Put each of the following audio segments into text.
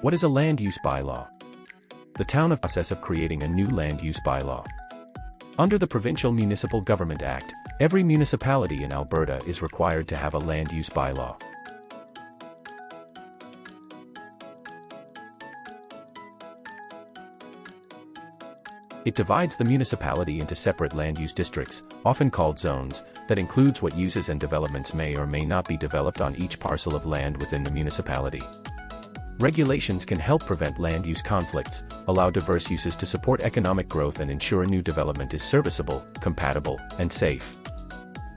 What is a land use bylaw? The town of process of creating a new land use bylaw. Under the Provincial Municipal Government Act, every municipality in Alberta is required to have a land use bylaw. It divides the municipality into separate land use districts, often called zones, that includes what uses and developments may or may not be developed on each parcel of land within the municipality. Regulations can help prevent land use conflicts, allow diverse uses to support economic growth and ensure new development is serviceable, compatible, and safe.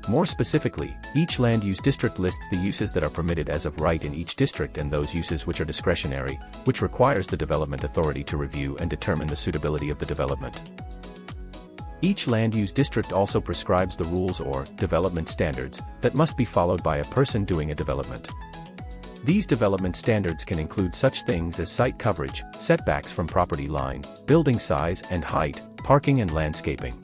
More specifically, each land use district lists the uses that are permitted as of right in each district and those uses which are discretionary, which requires the development authority to review and determine the suitability of the development. Each land use district also prescribes the rules or development standards that must be followed by a person doing a development. These development standards can include such things as site coverage, setbacks from property line, building size and height, parking and landscaping.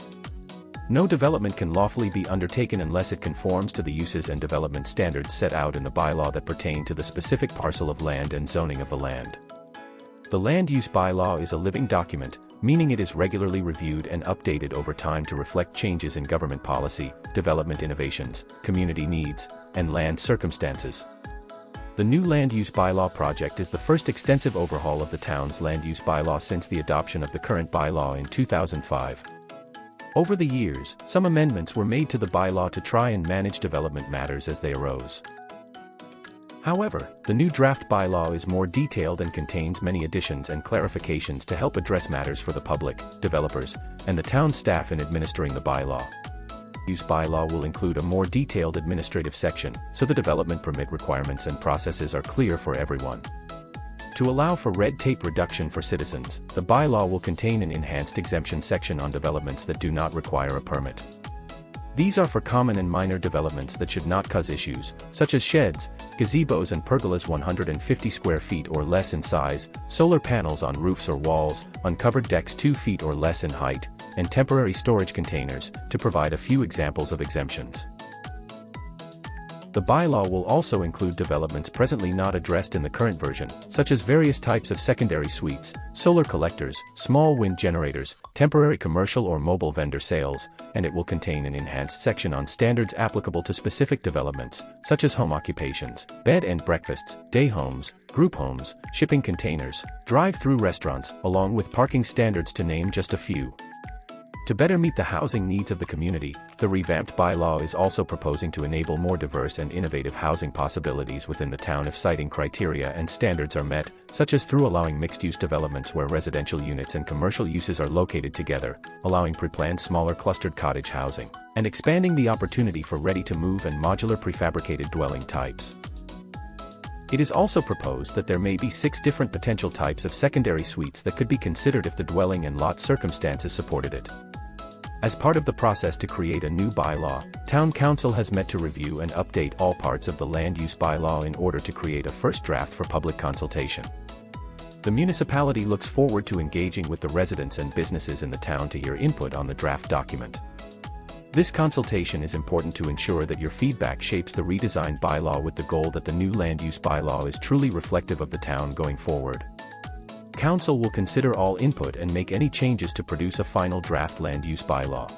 No development can lawfully be undertaken unless it conforms to the uses and development standards set out in the bylaw that pertain to the specific parcel of land and zoning of the land. The land use bylaw is a living document, meaning it is regularly reviewed and updated over time to reflect changes in government policy, development innovations, community needs, and land circumstances. The new land use bylaw project is the first extensive overhaul of the town's land use bylaw since the adoption of the current bylaw in 2005. Over the years, some amendments were made to the bylaw to try and manage development matters as they arose. However, the new draft bylaw is more detailed and contains many additions and clarifications to help address matters for the public, developers, and the town staff in administering the bylaw. Use bylaw will include a more detailed administrative section, so the development permit requirements and processes are clear for everyone. To allow for red tape reduction for citizens, the bylaw will contain an enhanced exemption section on developments that do not require a permit. These are for common and minor developments that should not cause issues, such as sheds, gazebos and pergolas 150 square feet or less in size, solar panels on roofs or walls, uncovered decks 2 feet or less in height, and temporary storage containers, to provide a few examples of exemptions. The bylaw will also include developments presently not addressed in the current version, such as various types of secondary suites, solar collectors, small wind generators, temporary commercial or mobile vendor sales, and it will contain an enhanced section on standards applicable to specific developments, such as home occupations, bed and breakfasts, day homes, group homes, shipping containers, drive-through restaurants, along with parking standards to name just a few. To better meet the housing needs of the community, the revamped bylaw is also proposing to enable more diverse and innovative housing possibilities within the town if siting criteria and standards are met, such as through allowing mixed-use developments where residential units and commercial uses are located together, allowing pre-planned smaller clustered cottage housing, and expanding the opportunity for ready-to-move and modular prefabricated dwelling types. It is also proposed that there may be 6 different potential types of secondary suites that could be considered if the dwelling and lot circumstances supported it. As part of the process to create a new bylaw, Town Council has met to review and update all parts of the land use bylaw in order to create a first draft for public consultation. The municipality looks forward to engaging with the residents and businesses in the town to hear input on the draft document. This consultation is important to ensure that your feedback shapes the redesigned bylaw with the goal that the new land use bylaw is truly reflective of the town going forward. Council will consider all input and make any changes to produce a final draft land use bylaw.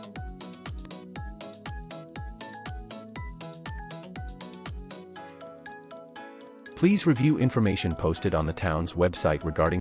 Please review information posted on the town's website regarding